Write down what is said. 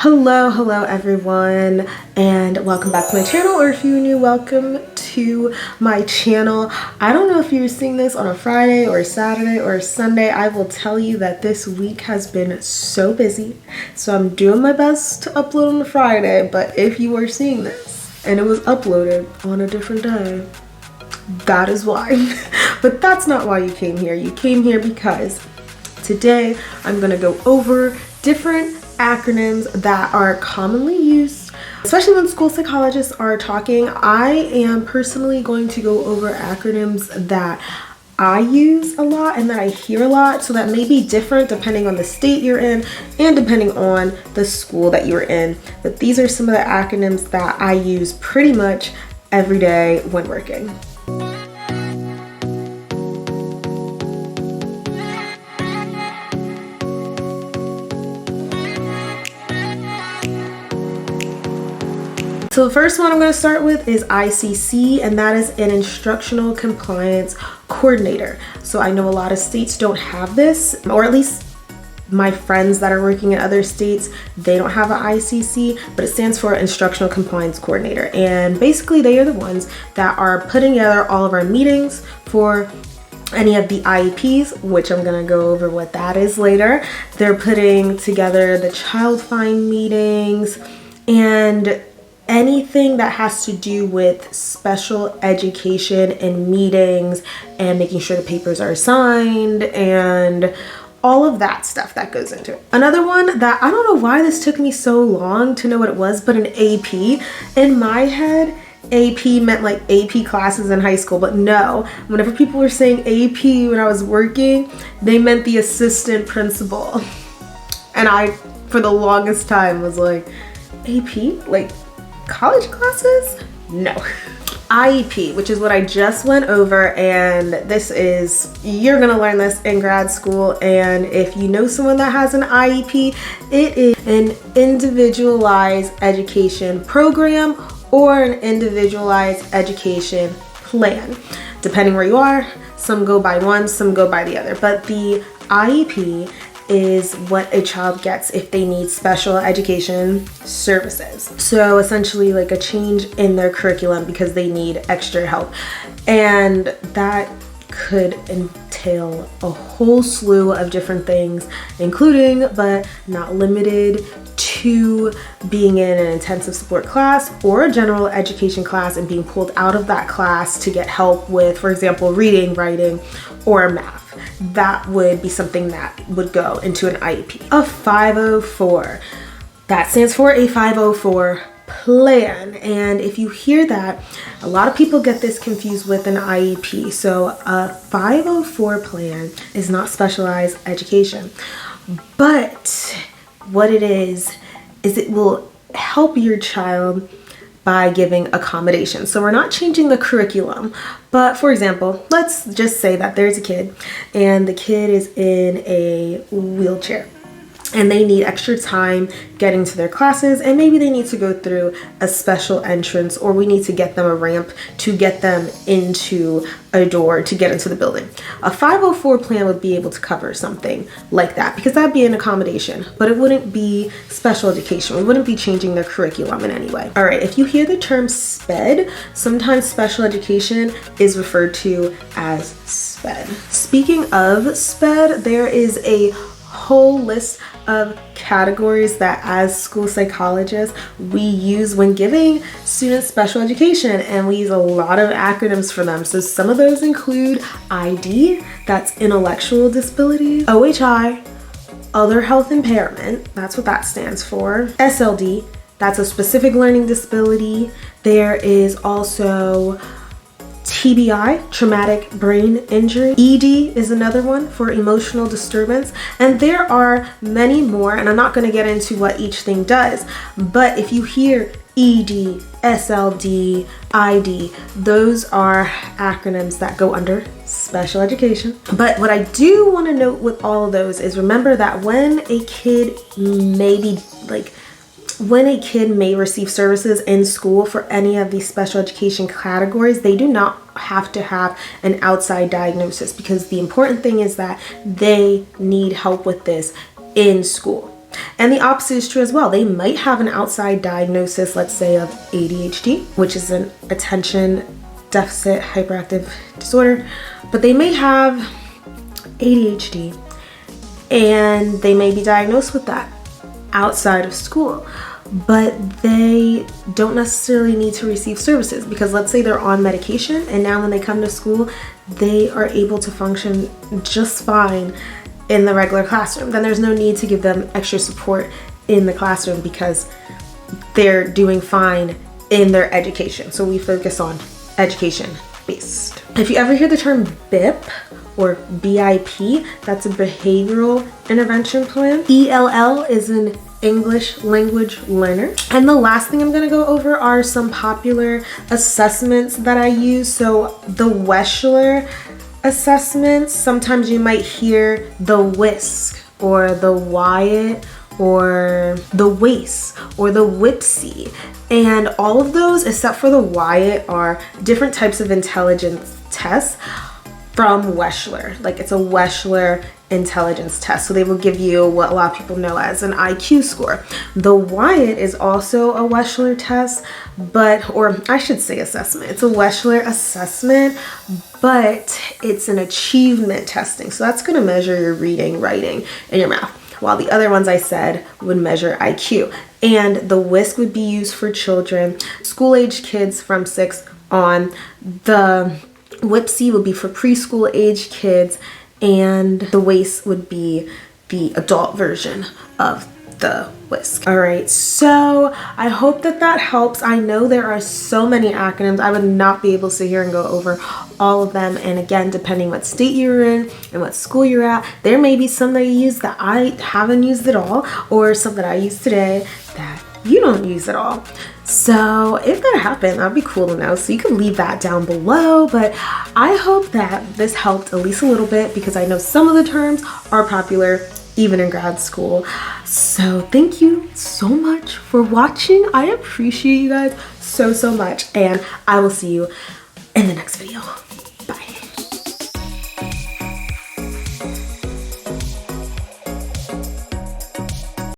Hello everyone, and welcome back to my channel, or if you're new, welcome to my channel. I don't know if you're seeing this on a Friday or a Saturday or a Sunday. I will tell you that this week has been so busy, so I'm doing my best to upload on a Friday, but if you are seeing this and it was uploaded on a different day, that is why. But that's not why you came here. You came here because today I'm gonna go over different acronyms that are commonly used, especially when school psychologists are talking. I am personally going to go over acronyms that I use a lot and that I hear a lot, so that may be different depending on the state you're in and depending on the school that you're in. But these are some of the acronyms that I use pretty much every day when working. So the first one I'm going to start with is ICC, and that is an Instructional Compliance Coordinator. So I know a lot of states don't have this, or at least my friends that are working in other states, they don't have an ICC, but it stands for Instructional Compliance Coordinator. And basically they are the ones that are putting together all of our meetings for any of the IEPs, which I'm gonna go over what that is later. They're putting together the child find meetings and anything that has to do with special education and meetings and making sure the papers are signed and all of that stuff that goes into it. Another one that I don't know why this took me so long to know what it was, but an AP. In my head, AP meant like AP classes in high school, but no. Whenever people were saying AP when I was working, they meant the assistant principal. And I, for the longest time, was like, AP? Like college classes? No. IEP, which is what I just went over, and this is, you're gonna learn this in grad school, and if you know someone that has an IEP, it is an individualized education program or an individualized education plan. Depending where you are, some go by one, some go by the other, but the IEP is what a child gets if they need special education services. So essentially like a change in their curriculum because they need extra help. And that could entail a whole slew of different things, including but not limited to being in an intensive support class or a general education class and being pulled out of that class to get help with, for example, reading, writing, or math. That would be something that would go into an IEP. A 504. That stands for a 504 plan. And if you hear that, a lot of people get this confused with an IEP. So a 504 plan is not specialized education, but what it is it will help your child by giving accommodations. So we're not changing the curriculum, but for example, let's just say that there's a kid and the kid is in a wheelchair and they need extra time getting to their classes, and maybe they need to go through a special entrance, or we need to get them a ramp to get them into a door to get into the building. A 504 plan would be able to cover something like that because that'd be an accommodation, but it wouldn't be special education. We wouldn't be changing their curriculum in any way. All right, if you hear the term SPED, sometimes special education is referred to as SPED. Speaking of SPED, there is a whole list of categories that as school psychologists we use when giving students special education, and we use a lot of acronyms for them. So some of those include ID, that's intellectual disability, OHI, other health impairment, that's what that stands for, SLD, that's a specific learning disability. There is also TBI, traumatic brain injury. ED is another one for emotional disturbance. And there are many more, and I'm not going to get into what each thing does, but if you hear ED, SLD, ID, those are acronyms that go under special education. But what I do want to note with all of those is remember that when a kid may receive services in school for any of these special education categories, they do not have to have an outside diagnosis, because the important thing is that they need help with this in school. And the opposite is true as well. They might have an outside diagnosis, let's say of ADHD, which is an attention deficit hyperactive disorder, but they may have ADHD and they may be diagnosed with that outside of school, but they don't necessarily need to receive services, because let's say they're on medication and now when they come to school, they are able to function just fine in the regular classroom. Then there's no need to give them extra support in the classroom because they're doing fine in their education. So we focus on education based. If you ever hear the term BIP or BIP, that's a behavioral intervention plan. ELL is an English language learner. And the last thing I'm gonna go over are some popular assessments that I use. So the Wechsler assessments, sometimes you might hear the WISC or the Wyatt or the WACE or the WIPSI. And all of those, except for the Wyatt, are different types of intelligence tests from Wechsler. Like, it's a Wechsler intelligence test. So they will give you what a lot of people know as an IQ score. The Wyatt is also a Wechsler test, or I should say assessment. It's a Wechsler assessment, but it's an achievement testing. So that's gonna measure your reading, writing, and your math, while the other ones I said would measure IQ. And the WISC would be used for children, school-age kids from 6 on. The WIPSI would be for preschool age kids, and the WACE would be the adult version of the WISC. All right, so I hope that helps. I know there are so many acronyms. I would not be able to sit here and go over all of them. And again, depending what state you're in and what school you're at, there may be some that you use that I haven't used at all, or some that I use today that you don't use at all. So if that happened, that'd be cool to know. So you can leave that down below, but I hope that this helped at least a little bit, because I know some of the terms are popular even in grad school. So thank you so much for watching. I appreciate you guys so much, and I will see you in the next video. Bye.